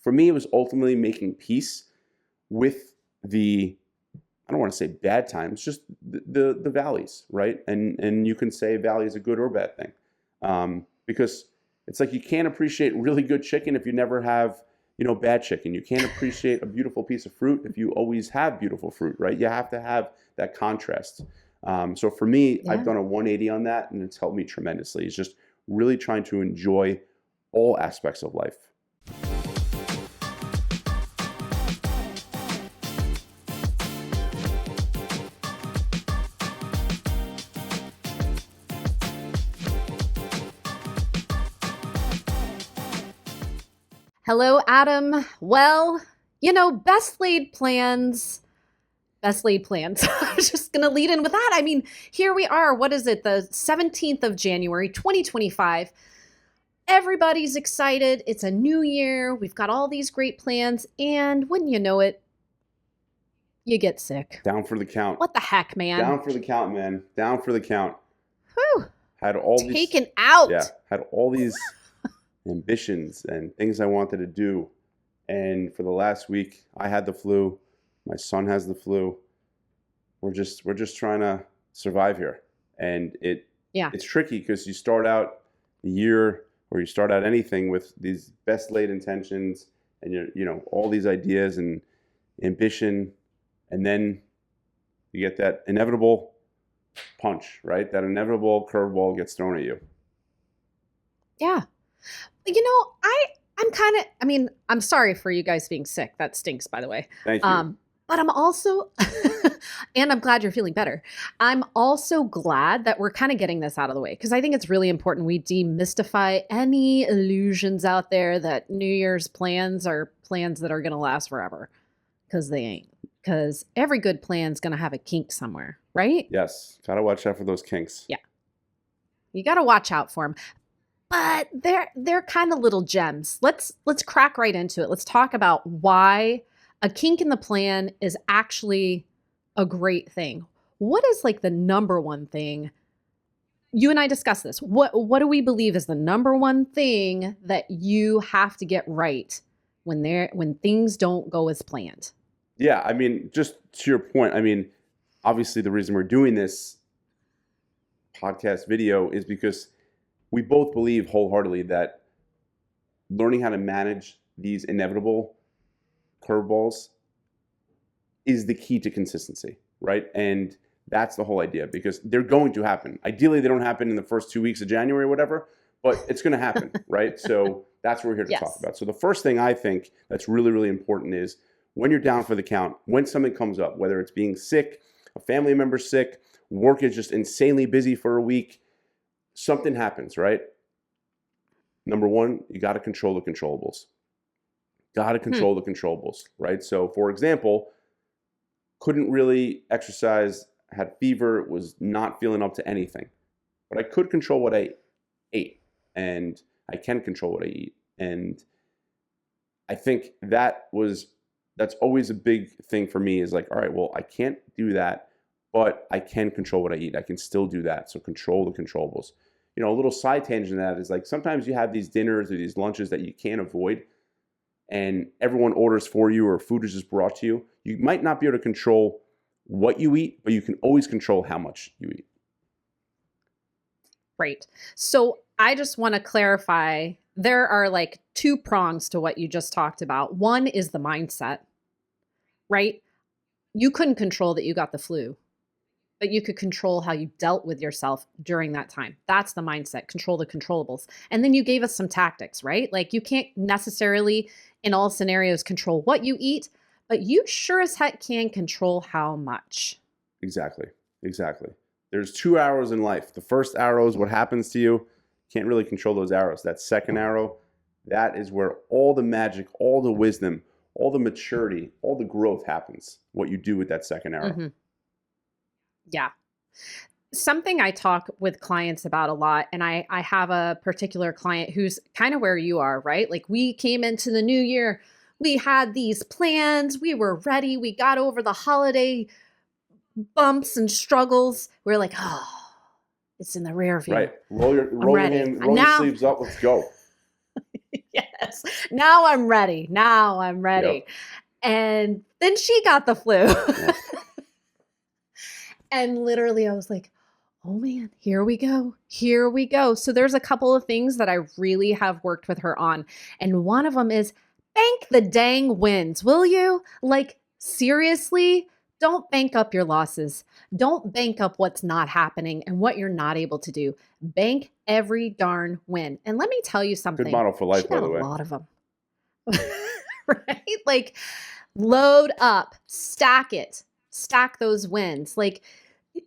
for me, it was ultimately making peace with the, I don't want to say bad times, just the valleys, right? And you can say valley is a good or bad thing, because it's like you can't appreciate really good chicken if you never have, bad chicken. You can't appreciate a beautiful piece of fruit if you always have beautiful fruit, right? You have to have that contrast. So for me, I've done a 180 on that, and it's helped me tremendously. It's just really trying to enjoy all aspects of life. Hello, Adam. Well, best laid plans. I was just going to lead in with that. I mean, here we are. What is it? The 17th of January, 2025. Everybody's excited. It's a new year. We've got all these great plans. And wouldn't you know it, you get sick. Down for the count. What the heck, man? Down for the count, man. Down for the count. Whew. Had all Taken out. Yeah. Had all these ambitions and things I wanted to do. And for the last week, I had the flu. My son has the flu. We're just trying to survive here. And it's tricky because you start out the year, or you start out anything with these best laid intentions and all these ideas and ambition, and then you get that inevitable punch, right? That inevitable curveball gets thrown at you. Yeah. I'm sorry for you guys being sick. That stinks, by the way. Thank you. But I'm also, and I'm glad you're feeling better. I'm also glad that we're kind of getting this out of the way, because I think it's really important we demystify any illusions out there that New Year's plans are plans that are going to last forever, because they ain't. Because every good plan's going to have a kink somewhere, right? Yes. Got to watch out for those kinks. Yeah. You got to watch out for them. But they're kind of little gems. Let's crack right into it. Let's talk about why a kink in the plan is actually a great thing. What is like the number one thing? You and I discussed this. What do we believe is the number one thing that you have to get right when things don't go as planned? Yeah, I mean, just to your point, I mean, obviously the reason we're doing this podcast video is because we both believe wholeheartedly that learning how to manage these inevitable curveballs is the key to consistency, right? And that's the whole idea, because they're going to happen. Ideally, they don't happen in the first 2 weeks of January or whatever, but it's going to happen, right? So that's what we're here to talk about. So the first thing I think that's really, really important is when you're down for the count, when something comes up, whether it's being sick, a family member sick, work is just insanely busy for a week, something happens, right? Number one, you got to control the controllables. Got to control the controllables, right? So, for example, couldn't really exercise, had fever, was not feeling up to anything. But I could control what I ate, and I can control what I eat. And I think that's always a big thing for me, is like, all right, well, I can't do that, but I can control what I eat. I can still do that. So control the controllables. A little side tangent of that is like sometimes you have these dinners or these lunches that you can't avoid, and everyone orders for you, or food is just brought to you. You might not be able to control what you eat, but you can always control how much you eat. Right. So I just want to clarify, there are like two prongs to what you just talked about. One is the mindset, right? You couldn't control that you got the flu, but you could control how you dealt with yourself during that time. That's the mindset, control the controllables. And then you gave us some tactics, right? Like you can't necessarily in all scenarios control what you eat, but you sure as heck can control how much. Exactly. There's 2 arrows in life. The first arrow is what happens to you. Can't really control those arrows. That second arrow, that is where all the magic, all the wisdom, all the maturity, all the growth happens. What you do with that second arrow. Mm-hmm. Yeah. Something I talk with clients about a lot, and I have a particular client who's kind of where you are, right? Like we came into the new year, we had these plans, we were ready, we got over the holiday bumps and struggles. We're like, oh, it's in the rear view. Right. Roll your sleeves up, let's go. Yes. Now I'm ready. Now I'm ready. Yep. And then she got the flu. Yeah. And literally I was like, oh man, here we go. Here we go. So there's a couple of things that I really have worked with her on. And one of them is bank the dang wins, will you? Like, seriously, don't bank up your losses. Don't bank up what's not happening and what you're not able to do. Bank every darn win. And let me tell you Good something. model for life, She by got the a way. lot of them. Right? Like, load up, stack it, stack those wins. Like,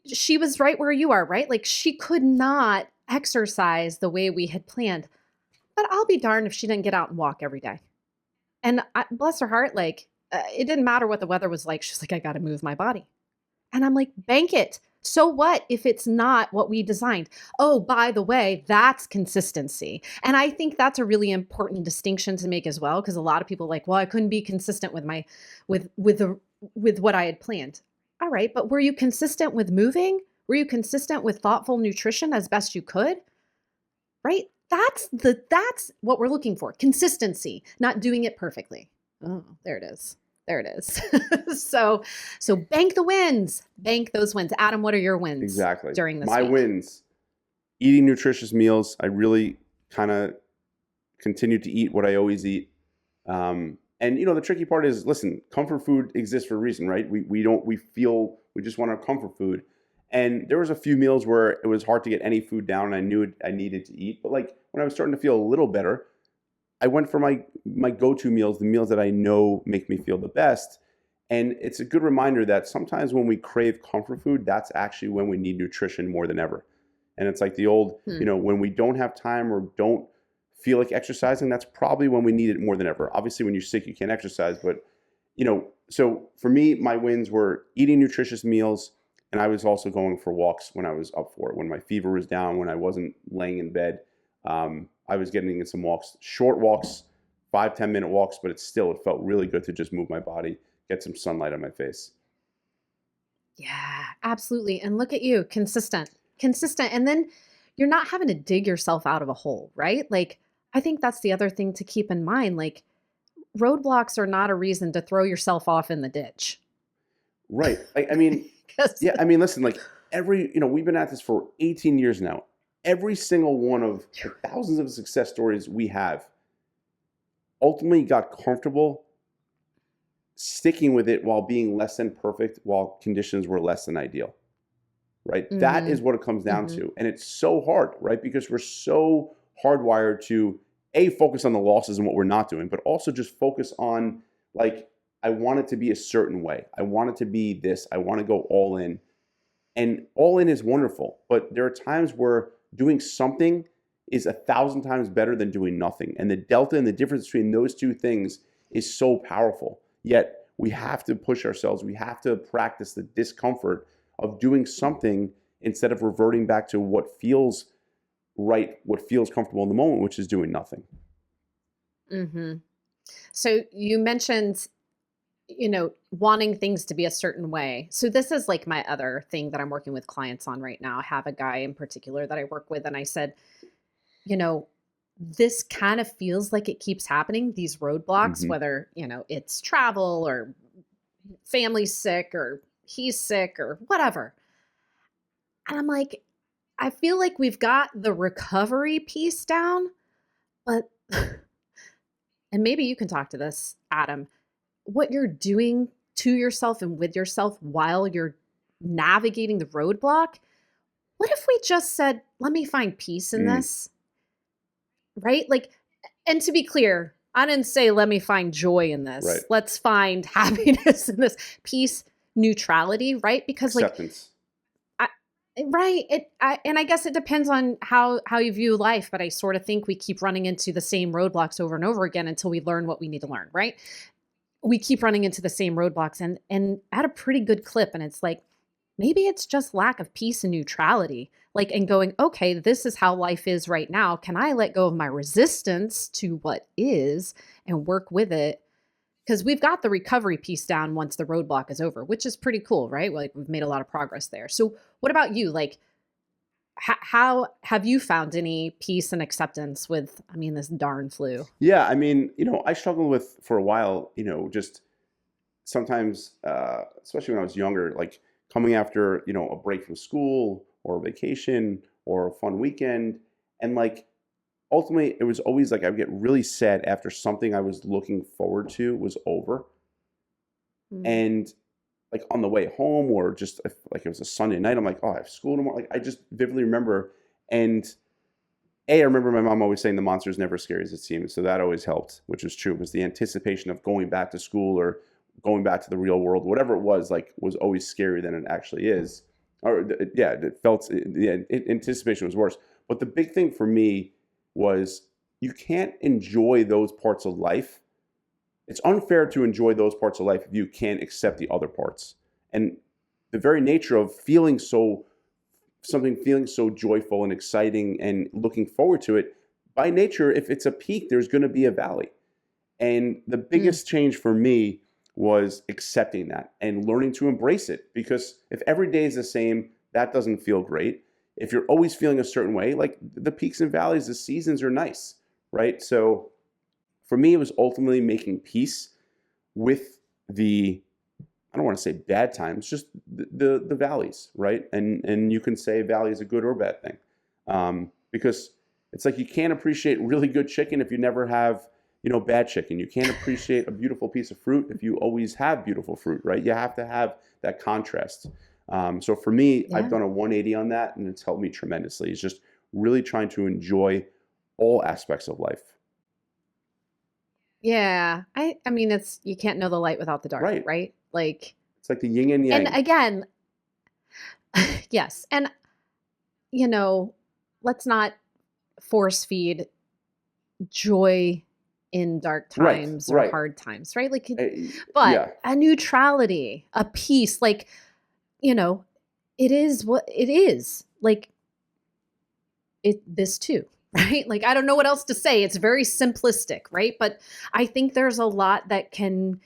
she was right where you are, right? Like, she could not exercise the way we had planned. But I'll be darned if she didn't get out and walk every day. And bless her heart, like, it didn't matter what the weather was like. She's like, I got to move my body. And I'm like, bank it. So what if it's not what we designed? Oh, by the way, that's consistency. And I think that's a really important distinction to make as well, because a lot of people are like, well, I couldn't be consistent with my with what I had planned. All right, but were you consistent with moving? Were you consistent with thoughtful nutrition as best you could? Right? That's what we're looking for. Consistency, not doing it perfectly. Oh, there it is. There it is. So bank the wins. Bank those wins. Adam, what are your wins Exactly. during this My week? wins, eating nutritious meals. I really kind of continue to eat what I always eat. And the tricky part is, listen, comfort food exists for a reason, right? We feel we just want our comfort food. And there was a few meals where it was hard to get any food down and I knew I needed to eat. But like when I was starting to feel a little better, I went for my go-to meals, the meals that I know make me feel the best. And it's a good reminder that sometimes when we crave comfort food, that's actually when we need nutrition more than ever. And it's like the old, when we don't have time or don't feel like exercising, that's probably when we need it more than ever. Obviously, when you're sick, you can't exercise. But, so for me, my wins were eating nutritious meals. And I was also going for walks when I was up for it, when my fever was down, when I wasn't laying in bed. I was getting in some walks, short walks, 5-10 minute walks, but it felt really good to just move my body, get some sunlight on my face. Yeah, absolutely. And look at you, consistent. And then you're not having to dig yourself out of a hole, right? Like, I think that's the other thing to keep in mind. Like, roadblocks are not a reason to throw yourself off in the ditch. Right. I mean, yeah, I mean, listen, like we've been at this for 18 years now. Every single one of the thousands of success stories we have ultimately got comfortable sticking with it while being less than perfect, while conditions were less than ideal, right? Mm-hmm. That is what it comes down to. And it's so hard, right? Because we're so hardwired to focus on the losses and what we're not doing, but also just focus on like, I want it to be a certain way. I want it to be this. I want to go all in. And all in is wonderful, but there are times where doing something is 1,000 times better than doing nothing. And the delta and the difference between those two things is so powerful. Yet we have to push ourselves. We have to practice the discomfort of doing something instead of reverting back to what feels right, what feels comfortable in the moment, which is doing nothing. Mm-hmm. So you mentioned wanting things to be a certain way. So this is like my other thing that I'm working with clients on right now. I have a guy in particular that I work with, and I said, this kind of feels like it keeps happening, these roadblocks, whether, it's travel or family's sick or he's sick or whatever. And I'm like, I feel like we've got the recovery piece down, but, and maybe you can talk to this, Adam, what you're doing to yourself and with yourself while you're navigating the roadblock. What if we just said, let me find peace in this, right? Like, and to be clear, I didn't say, let me find joy in this. Right. Let's find happiness in this, peace, neutrality, right? Because acceptance. Right. And I guess it depends on how you view life, but I sort of think we keep running into the same roadblocks over and over again until we learn what we need to learn, right? We keep running into the same roadblocks and at a pretty good clip. And it's like, maybe it's just lack of peace and neutrality, like, and going, okay, this is how life is right now. Can I let go of my resistance to what is and work with it? Because we've got the recovery piece down once the roadblock is over, which is pretty cool, right? Like, we've made a lot of progress there. So what about you? Like, How have you found any peace and acceptance with, I mean, this darn flu? Yeah, I mean, I struggled with for a while, just sometimes, especially when I was younger, like coming after, a break from school or a vacation or a fun weekend. And like ultimately, it was always like I would get really sad after something I was looking forward to was over. Mm. And like on the way home, or just if, like it was a Sunday night, I'm like, oh, I have school tomorrow. Like I just vividly remember. And I remember my mom always saying the monster is never as scary as it seems. So that always helped, which was true, was the anticipation of going back to school or going back to the real world, whatever it was, like was always scarier than it actually is. Or yeah, it felt, the anticipation was worse. But the big thing for me was you can't enjoy those parts of life. It's unfair to enjoy those parts of life if you can't accept the other parts. And the very nature of feeling so joyful and exciting and looking forward to it, by nature, if it's a peak, there's going to be a valley. And the Mm. biggest change for me was accepting that and learning to embrace it. Because if every day is the same, that doesn't feel great. If you're always feeling a certain way, like the peaks and valleys, the seasons are nice, right? So for me, it was ultimately making peace with the, I don't want to say bad times, just the valleys, right? And you can say valley is a good or bad thing, because it's like you can't appreciate really good chicken if you never have bad chicken. You can't appreciate a beautiful piece of fruit if you always have beautiful fruit, right? You have to have that contrast. So for me, I've Yeah. done a 180 on that, and it's helped me tremendously. It's just really trying to enjoy all aspects of life. Yeah. I mean, it's, you can't know the light without the dark, Right. right? Like, It's like the yin and and yang. again, yes. And, you know, let's not force feed joy in dark Right. times or Right. hard times, right? Like, but Yeah. a neutrality, a peace, like, you know, it is what it is. Like, this too, right? Like, I don't know what else to say. It's very simplistic, right? But I think there's a lot that can,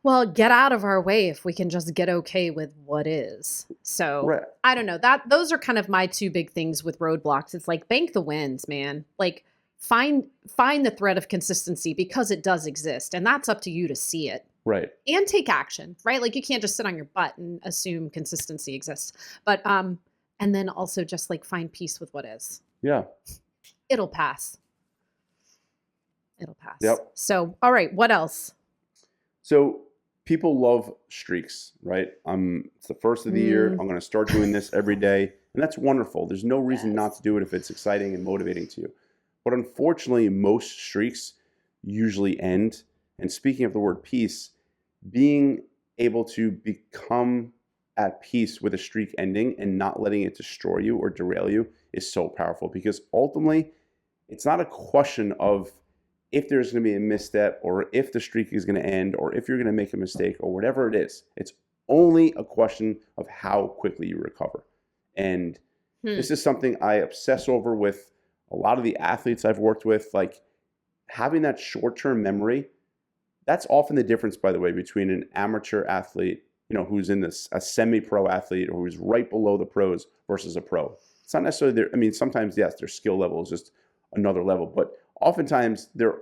well, get out of our way if we can just get okay with what is. So Right. I don't know, that those are kind of my two big things with roadblocks. It's like bank the wins, man. Like, find the thread of consistency, because it does exist, and that's up to you to see it Right. and take action, right? Like, you can't just sit on your butt and assume consistency exists. But and then also just like find peace with what is. Yeah. It'll pass. It'll pass. Yep. So, all right, what else? So people love streaks, right? It's the first of the year. Mm, I'm going to start doing this every day, and that's wonderful. There's no reason not to yes. do it if it's exciting and motivating to you. But unfortunately, most streaks usually end. And speaking of the word peace, being able to become at peace with a streak ending and not letting it destroy you or derail you is so powerful, because ultimately it's not a question of if there's going to be a misstep or if the streak is going to end or if you're going to make a mistake or whatever it is. It's only a question of how quickly you recover. And Hmm. this is something I obsess over with a lot of the athletes I've worked with. Like having that short term memory, that's often the difference, by the way, between an amateur athlete, who's in this, a semi pro athlete, or who's right below the pros versus a pro. It's not necessarily their, I mean, sometimes, yes, their skill level is just another level, but oftentimes they're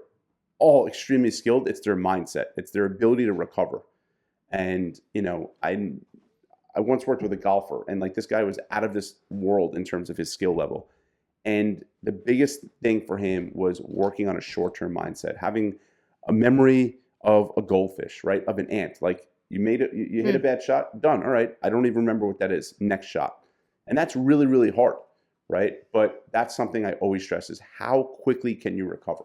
all extremely skilled. It's their mindset, it's their ability to recover. And, I once worked with a golfer, and like this guy was out of this world in terms of his skill level. And the biggest thing for him was working on a short term mindset, having a memory of a goldfish, right? Of an ant. Like you made it, you hit a Hmm. bad shot, done. All right. I don't even remember what that is. Next shot. And that's really, really hard, right? But that's something I always stress is how quickly can you recover?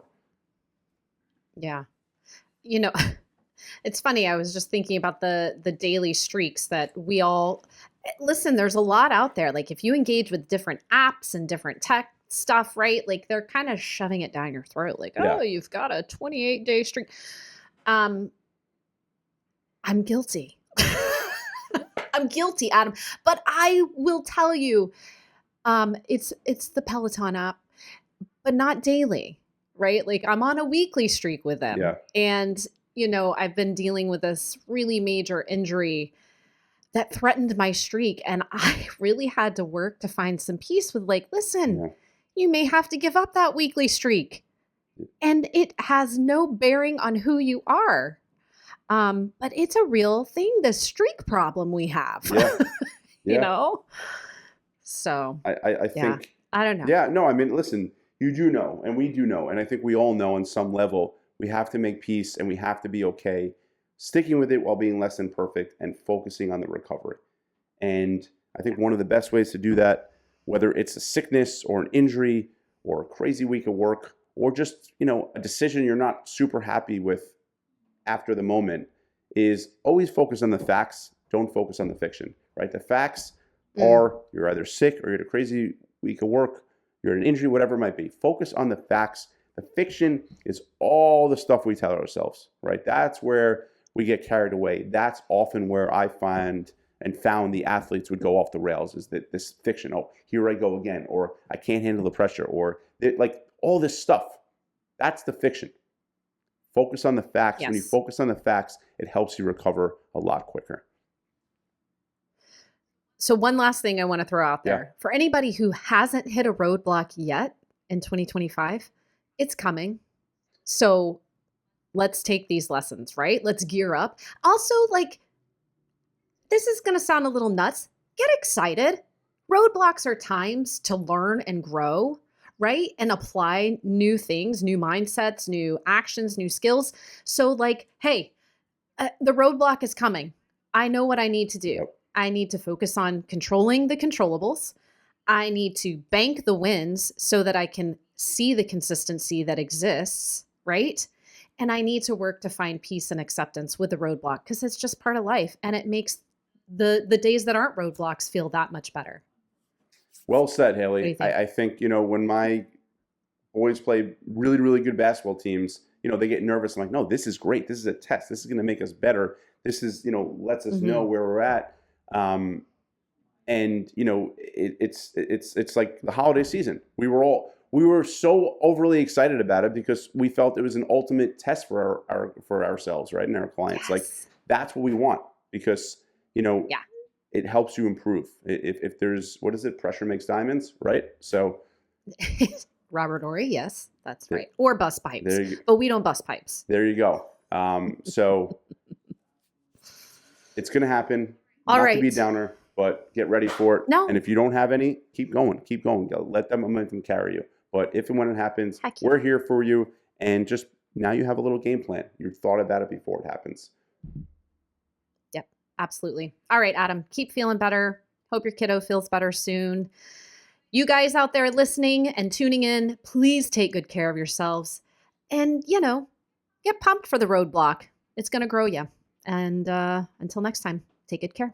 Yeah. You know, it's funny. I was just thinking about the daily streaks that we all listen. There's a lot out there. Like, if you engage with different apps and different tech stuff, right? Like, they're kind of shoving it down your throat. Like, Yeah. oh, you've got a 28-day streak. Um, I'm guilty. I'm guilty, Adam. But I will tell you, it's the Peloton app, but not daily, right? Like, I'm on a weekly streak with them. Yeah. And, I've been dealing with this really major injury. that threatened my streak. And I really had to work to find some peace with like, listen, Yeah. you may have to give up that weekly streak. And it has no bearing on who you are. But it's a real thing, the streak problem we have. Yeah. You Yeah. know? So I yeah, think, I don't know. yeah, no, I mean, listen, you do know, and we do know, and I think we all know on some level, we have to make peace and we have to be okay sticking with it while being less than perfect and focusing on the recovery. And I think one of the best ways to do that, whether it's a sickness or an injury or a crazy week of work or just, a decision you're not super happy with after the moment, is always focus on the facts. Don't focus on the fiction, right? The facts are you're either sick or you're at a crazy week of work, you're at an injury, whatever it might be. Focus on the facts. The fiction is all the stuff we tell ourselves, right? That's where we get carried away. That's often where I found the athletes would go off the rails, is that this fiction, oh, here I go again, or I can't handle the pressure, or like all this stuff. That's the fiction. Focus on the facts. Yes. When you focus on the facts, it helps you recover a lot quicker. So one last thing I want to throw out there. For anybody who hasn't hit a roadblock yet in 2025, it's coming. So let's take these lessons, right? Let's gear up. Also, like, this is going to sound a little nuts. Get excited. Roadblocks are times to learn and grow, right? And apply new things, new mindsets, new actions, new skills. So like, hey, the roadblock is coming. I know what I need to do. Yep. I need to focus on controlling the controllables. I need to bank the wins so that I can see the consistency that exists, right? And I need to work to find peace and acceptance with the roadblock because it's just part of life. And it makes the days that aren't roadblocks feel that much better. Well said, What do you Haley. think? I think, when my boys play really, really good basketball teams, they get nervous. I'm like, no, this is great. This is a test. This is going to make us better. This is, lets us know where we're at. And, it's like the holiday season. We were so overly excited about it because we felt it was an ultimate test for ourselves, right? And our clients. Yes. Like, that's what we want because, it helps you improve. If there's, what is it? Pressure makes diamonds, right? So Robert Ory, yes, that's right. Or bust pipes, but we don't bust pipes. There you go. So it's going to happen. All Not right. to be a downer, but get ready for it. No. And if you don't have any, keep going. Let that momentum carry you. But if and when it happens, we're here for you. And just now you have a little game plan. You've thought about it before it happens. Yep, absolutely. All right, Adam, keep feeling better. Hope your kiddo feels better soon. You guys out there listening and tuning in, please take good care of yourselves. And, get pumped for the roadblock. It's going to grow you. And until next time, take good care.